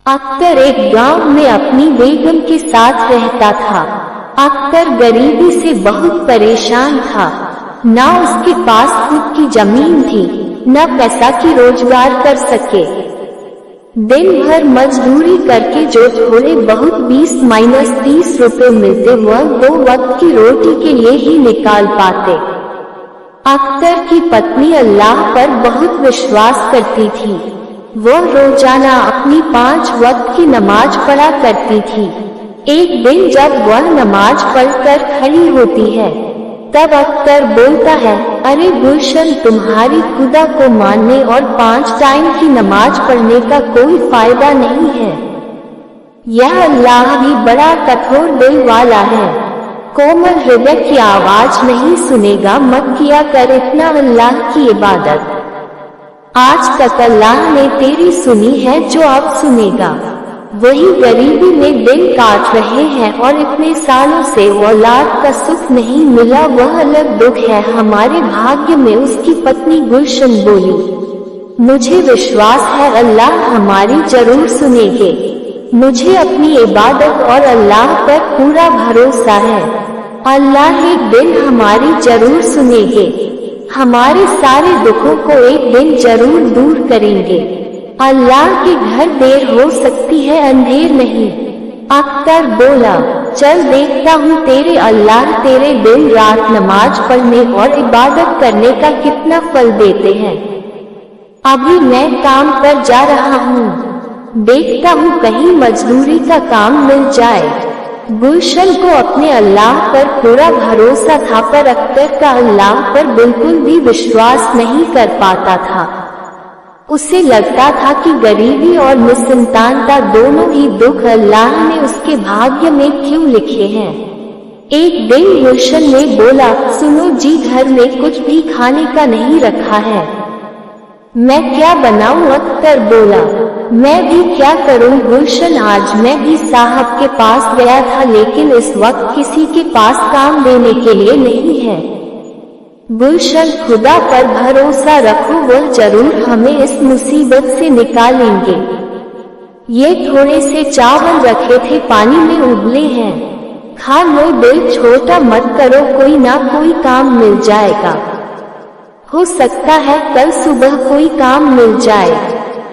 अख्तर एक गांव में अपनी बेगम के साथ रहता था। अख्तर गरीबी से बहुत परेशान था। ना उसके पास खुद की जमीन थी, न पैसा की रोजगार कर सके। दिन भर मजदूरी करके जो थोड़े बहुत 20-30 रुपए मिलते वह 2 वक्त की रोटी के लिए ही निकाल पाते। अख्तर की पत्नी अल्लाह पर बहुत विश्वास करती थी। वह रोजाना अपनी 5 वक्त की नमाज पढ़ा करती थी। एक दिन जब वह नमाज पढ़कर खड़ी होती है, तब अख्तर बोलता है, अरे गुलशन, तुम्हारी खुदा को मानने और 5 टाइम की नमाज पढ़ने का कोई फायदा नहीं है। यह अल्लाह भी बड़ा कठोर दिल वाला है। कोमल हृदय की आवाज नहीं सुनेगा, मत किया कर इतना अल्लाह की इबादत। आज तक अल्लाह ने तेरी सुनी है, जो अब सुनेगा। वही गरीबी में दिन काट रहे हैं और इतने सालों से औलाद का सुख नहीं मिला, वह अलग दुख है हमारे भाग्य में। उसकी पत्नी गुलशन बोली, मुझे विश्वास है अल्लाह हमारी जरूर सुनेंगे। मुझे अपनी इबादत और अल्लाह पर पूरा भरोसा है। अल्लाह एक दिन हमारी जरूर सुनेंगे। हमारे सारे दुखों को एक दिन जरूर दूर करेंगे। अल्लाह के घर देर हो सकती है, अंधेर नहीं। अख्तर बोला, चल देखता हूँ तेरे अल्लाह तेरे दिन रात नमाज पढ़ने और इबादत करने का कितना फल देते हैं। अभी मैं काम पर जा रहा हूँ, देखता हूँ कहीं मजदूरी का काम मिल जाए। गुलशन को अपने अल्लाह पर पूरा भरोसा था, पर अख्तर का अल्लाह पर बिल्कुल भी विश्वास नहीं कर पाता था। उसे लगता था कि गरीबी और निसंतानता दोनों ही दुख अल्लाह ने उसके भाग्य में क्यों लिखे हैं। एक दिन गुलशन ने बोला, सुनो जी, घर में कुछ भी खाने का नहीं रखा है, मैं क्या बनाऊं? अख्तर बोला, मैं भी क्या करूं गुलशन, आज मैं भी साहब के पास गया था, लेकिन इस वक्त किसी के पास काम देने के लिए नहीं है। गुलशन, खुदा पर भरोसा रखो, वह जरूर हमें इस मुसीबत से निकालेंगे। ये थोड़े से चावल रखे थे, पानी में उबले हैं, खा लो, दिल छोटा मत करो, कोई ना कोई काम मिल जाएगा। हो सकता है कल सुबह कोई काम मिल जाए।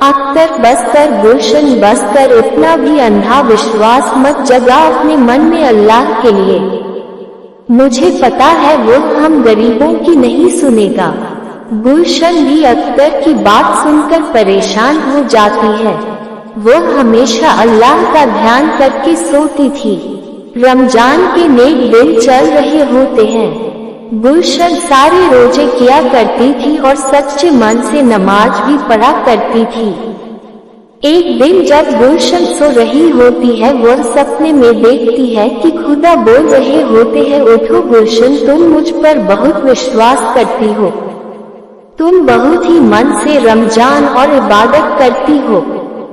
अख्तर, बस कर गुलशन, बस कर, इतना भी अंधा विश्वास मत जगा अपने मन में अल्लाह के लिए। मुझे पता है वो हम गरीबों की नहीं सुनेगा। गुलशन भी अख्तर की बात सुनकर परेशान हो जाती है। वह हमेशा अल्लाह का ध्यान करके सोती थी। रमजान के नेक दिन चल रहे होते हैं। गुलशन सारे रोजे किया करती थी और सच्चे मन से नमाज भी पढ़ा करती थी। एक दिन जब गुलशन सो रही होती है, वह सपने में देखती है कि खुदा बोल रहे होते हैं, उठो गुलशन, तुम मुझ पर बहुत विश्वास करती हो, तुम बहुत ही मन से रमजान और इबादत करती हो,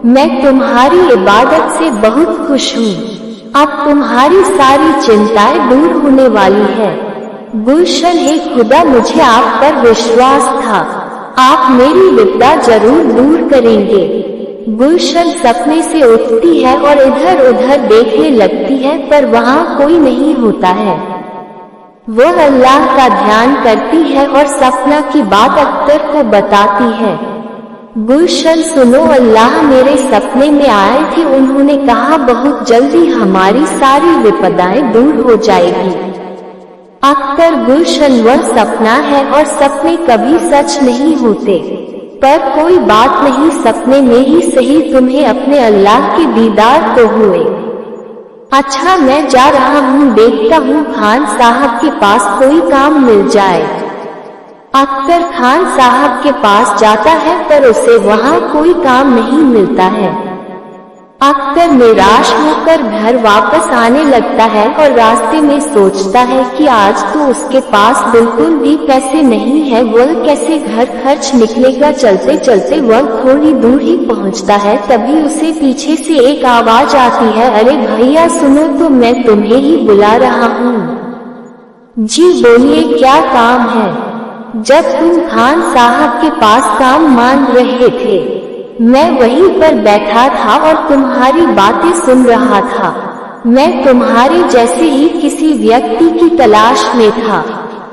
मैं तुम्हारी इबादत से बहुत खुश हूँ। अब तुम्हारी सारी चिंताएं दूर होने वाली है। गुलशन, हे खुदा, मुझे आप पर विश्वास था, आप मेरी विपदा जरूर दूर करेंगे। गुलशन सपने से उठती है और इधर उधर देखने लगती है, पर वहाँ कोई नहीं होता है। वह अल्लाह का ध्यान करती है और सपना की बात अख्तर को बताती है। गुलशन, सुनो, अल्लाह मेरे सपने में आए थे, उन्होंने कहा बहुत जल्दी हमारी सारी विपदाएं दूर हो जाएगी। अख्तर, गुलशन, वह सपना है और सपने कभी सच नहीं होते, पर कोई बात नहीं, सपने में ही सही तुम्हें अपने अल्लाह के दीदार तो हुए। अच्छा, मैं जा रहा हूँ, देखता हूँ खान साहब के पास कोई काम मिल जाए। अख्तर खान साहब के पास जाता है, पर उसे वहाँ कोई काम नहीं मिलता है। अख्तर निराश होकर घर वापस आने लगता है और रास्ते में सोचता है कि आज तो उसके पास बिल्कुल भी पैसे नहीं है, वह कैसे घर खर्च निकलेगा। चलते चलते वह थोड़ी दूर ही पहुंचता है, तभी उसे पीछे से एक आवाज आती है, अरे भैया सुनो तो, मैं तुम्हें ही बुला रहा हूँ। जी बोलिए, क्या काम है? जब तुम खान साहब के पास काम मांग रहे थे, मैं वहीं पर बैठा था और तुम्हारी बातें सुन रहा था। मैं तुम्हारे जैसे ही किसी व्यक्ति की तलाश में था।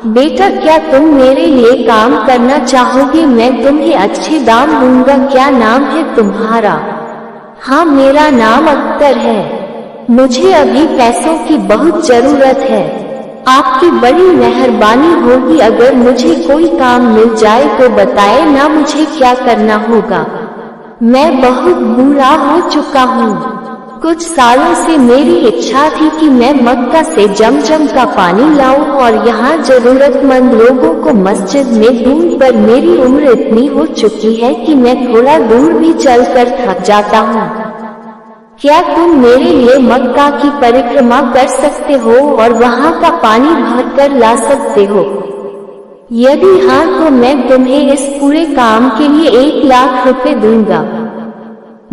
बेटा, क्या तुम मेरे लिए काम करना चाहोगे? मैं तुम्हें अच्छे दाम दूंगा। क्या नाम है तुम्हारा? हाँ, मेरा नाम अख्तर है। मुझे अभी पैसों की बहुत जरूरत है। आपकी बड़ी मेहरबानी होगी अगर मुझे कोई काम मिल जाए तो बताए ना मुझे क्या करना होगा। मैं बहुत बूढ़ा हो चुका हूँ। कुछ सालों से मेरी इच्छा थी कि मैं मक्का से जमजम का पानी लाऊं और यहाँ जरूरतमंद लोगों को मस्जिद में दूं, पर मेरी उम्र इतनी हो चुकी है कि मैं थोड़ा दूर भी चलकर थक जाता हूँ। क्या तुम मेरे लिए मक्का की परिक्रमा कर सकते हो और वहाँ का पानी भरकर ला सकते हो? यदि हाँ तो मैं तुम्हें इस पूरे काम के लिए 1 लाख रुपए दूंगा।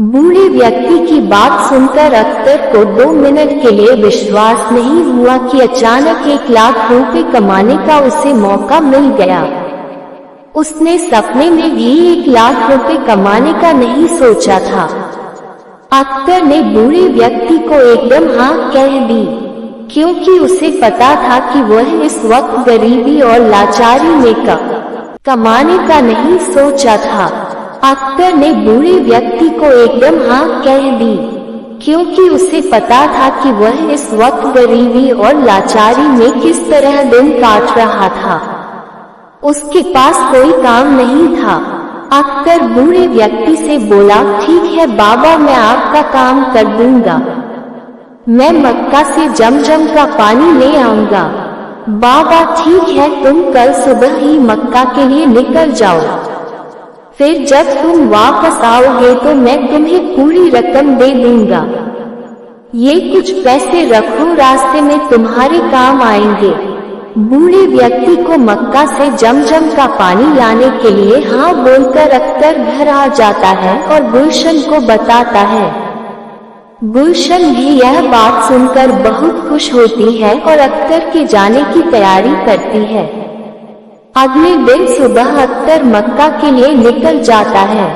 बूढ़े व्यक्ति की बात सुनकर अख्तर को 2 मिनट के लिए विश्वास नहीं हुआ कि अचानक 1 लाख रुपए कमाने का उसे मौका मिल गया। उसने सपने में भी 1 लाख रुपए कमाने का नहीं सोचा था। अख्तर ने बूढ़े व्यक्ति को एकदम हाँ कह दी, क्योंकि उसे पता था कि वह इस वक्त गरीबी और लाचारी में कमाने का नहीं सोचा था। अख्तर ने बूढ़े व्यक्ति को एकदम हाँ कह दी, क्योंकि उसे पता था कि वह इस वक्त गरीबी और लाचारी में किस तरह दिन काट रहा था। उसके पास कोई काम नहीं था। अख्तर बूढ़े व्यक्ति से बोला, ठीक है बाबा, मैं आपका काम कर दूंगा। मैं मक्का से जमजम का पानी ले आऊंगा। बाबा ठीक है, तुम कल सुबह ही मक्का के लिए निकल जाओ। फिर जब तुम वापस आओगे तो मैं तुम्हें पूरी रकम दे दूंगा। ये कुछ पैसे रखो, रास्ते में तुम्हारे काम आएंगे। बूढ़े व्यक्ति को मक्का से जमजम का पानी लाने के लिए हाँ बोलकर अख्तर घर आ जाता है और गुलशन को बताता है। गुलशन भी यह बात सुनकर बहुत खुश होती है और अख्तर के जाने की तैयारी करती है। अगले दिन सुबह अख्तर मक्का के लिए निकल जाता है।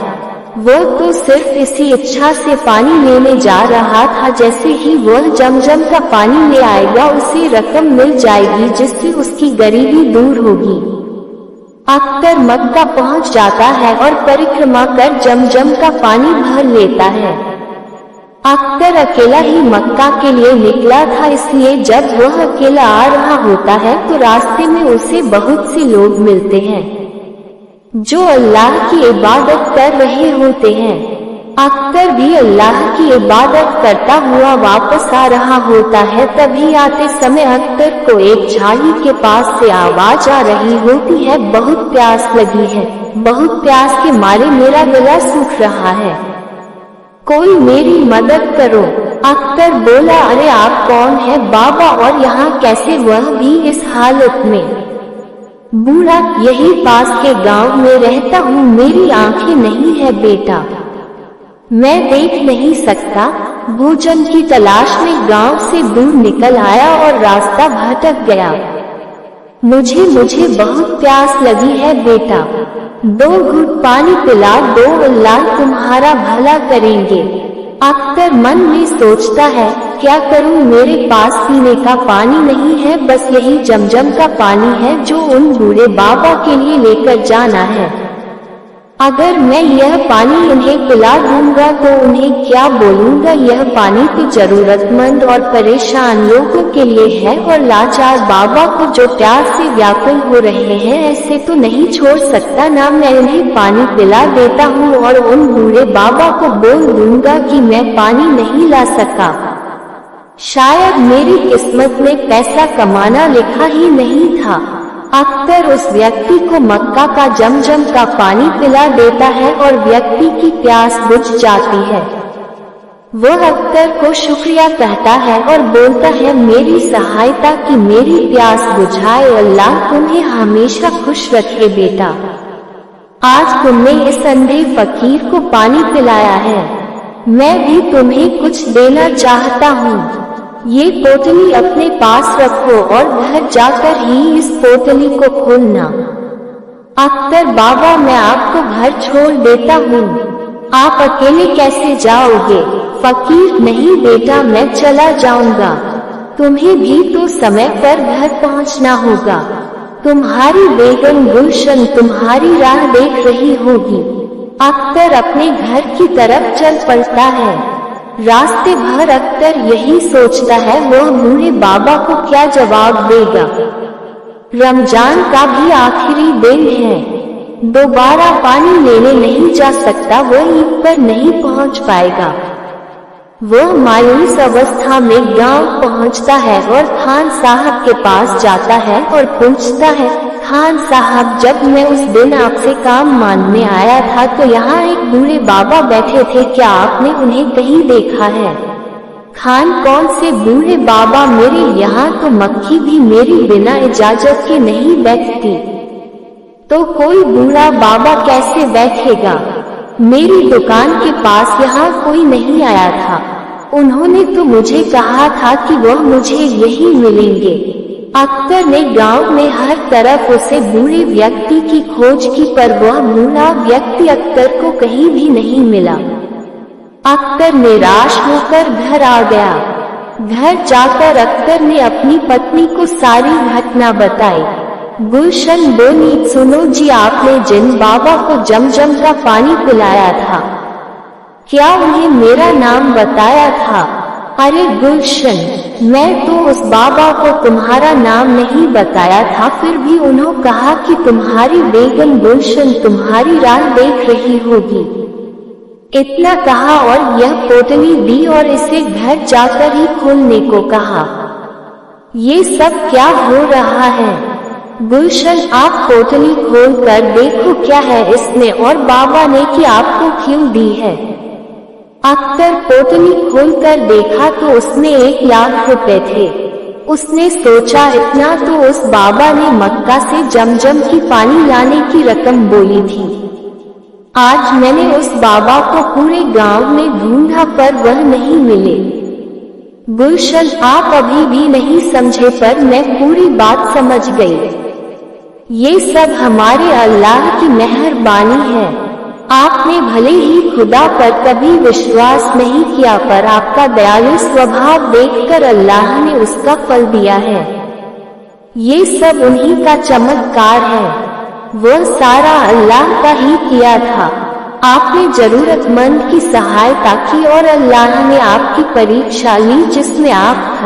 वह तो सिर्फ इसी इच्छा से पानी लेने जा रहा था, जैसे ही वह जमजम का पानी ले आएगा उसे रकम मिल जाएगी जिससे उसकी गरीबी दूर होगी। अख्तर मक्का पहुंच जाता है और परिक्रमा कर जमजम का पानी भर लेता है। अख्तर अकेला ही मक्का के लिए निकला था, इसलिए जब वह अकेला आ रहा होता है तो रास्ते में उसे बहुत से लोग मिलते हैं जो अल्लाह की इबादत कर रहे होते हैं। अख्तर भी अल्लाह की इबादत करता हुआ वापस आ रहा होता है। तभी आते समय अख्तर को एक झाड़ी के पास से आवाज आ रही होती है, बहुत प्यास लगी है, बहुत प्यास के मारे मेरा गला सूख रहा है, कोई मेरी मदद करो। अख्तर बोला, अरे आप कौन है बाबा और यहाँ कैसे, वह भी इस हालत में? बूढ़ा, यही पास के गांव में रहता हूँ, मेरी आंखें नहीं है बेटा, मैं देख नहीं सकता। भोजन की तलाश में गांव से दूर निकल आया और रास्ता भटक गया। मुझे बहुत प्यास लगी है बेटा, 2 घूंट पानी पिला दो, अल्लाह तुम्हारा भला करेंगे। अख्तर मन में सोचता है, क्या करूं, मेरे पास पीने का पानी नहीं है, बस यही जमजम का पानी है जो उन बूढ़े बाबा के लिए लेकर जाना है। अगर मैं यह पानी इन्हें पिला दूंगा तो उन्हें क्या बोलूंगा? यह पानी तो जरूरतमंद और परेशान लोगों के लिए है और लाचार बाबा को जो प्यास से व्याकुल हो रहे हैं, ऐसे तो नहीं छोड़ सकता ना। मैं इन्हें पानी पिला देता हूँ और उन बूढ़े बाबा को बोल दूंगा कि मैं पानी नहीं ला सका। शायद मेरी किस्मत में पैसा कमाना लिखा ही नहीं था। अख्तर उस व्यक्ति को मक्का का जमजम का पानी पिला देता है और व्यक्ति की प्यास बुझ जाती है। वह अख्तर को शुक्रिया कहता है और बोलता है, मेरी सहायता की मेरी प्यास बुझाए, अल्लाह तुम्हें हमेशा खुश रखे बेटा। आज तुमने इस अंधे फकीर को पानी पिलाया है, मैं भी तुम्हें कुछ देना चाहता हूँ। ये पोटली अपने पास रखो और घर जाकर ही इस पोटली को खोलना। अख्तर, बाबा मैं आपको घर छोड़ देता हूँ, आप अकेले कैसे जाओगे? फकीर, नहीं बेटा, मैं चला जाऊंगा। तुम्हें भी तो समय पर घर पहुंचना होगा। तुम्हारी बेगम गुलशन तुम्हारी राह देख रही होगी। अख्तर अपने घर की तरफ चल पड़ता है। रास्ते भर अख्तर यही सोचता है वह बूढ़े बाबा को क्या जवाब देगा। रमजान का भी आखिरी दिन है, दोबारा पानी लेने नहीं जा सकता, वह ईद पर नहीं पहुंच पाएगा। वह मायूस अवस्था में गांव पहुंचता है और खान साहब के पास जाता है और पूछता है, खान साहब, जब मैं उस दिन आपसे काम मांगने आया था तो यहाँ एक बूढ़े बाबा बैठे थे, क्या आपने उन्हें कहीं देखा है? खान, कौन से बूढ़े बाबा? मेरे यहाँ तो मक्खी भी मेरी बिना इजाजत के नहीं बैठती। तो कोई बूढ़ा बाबा कैसे बैठेगा? मेरी दुकान के पास यहाँ कोई नहीं आया था, उन्होंने तो मुझे कहा था कि वह मुझे यही मिलेंगे। अख्तर ने गांव में हर तरफ उसे बूढ़े व्यक्ति की खोज की, पर वह बूढ़ा व्यक्ति अख्तर को कहीं भी नहीं मिला। अख्तर निराश होकर घर आ गया। घर जाकर अख्तर ने अपनी पत्नी को सारी घटना बताई। गुलशन बोली, सुनो जी, आपने जिन बाबा को जमजम का पानी पिलाया था, क्या उन्हें मेरा नाम बताया था? अरे गुलशन, मैं तो उस बाबा को तुम्हारा नाम नहीं बताया था, फिर भी उन्होंने कहा कि तुम्हारी बेगम गुलशन तुम्हारी राह देख रही होगी। इतना कहा और यह पोटली दी और इसे घर जाकर ही खोलने को कहा। ये सब क्या हो रहा है? गुलशन, आप पोटली खोल कर देखो क्या है इसमें, और बाबा ने कि आपको क्यों दी है? अख्तर पोटली खोलकर देखा तो उसमें 1 लाख रुपए थे। उसने सोचा इतना तो उस बाबा ने मक्का से जमजम की पानी लाने की रकम बोली थी। आज मैंने उस बाबा को पूरे गांव में ढूंढा पर वह नहीं मिले। गुलशन, आप अभी भी नहीं समझे, पर मैं पूरी बात समझ गई। ये सब हमारे अल्लाह की मेहरबानी है। आपने भले ही खुदा पर कभी विश्वास नहीं किया, पर आपका दयालु स्वभाव देखकर अल्लाह ने उसका फल दिया है। ये सब उन्हीं का चमत्कार है, वह सारा अल्लाह का ही किया था। आपने जरूरतमंद की सहायता की और अल्लाह ने आपकी परीक्षा ली, जिसमें आप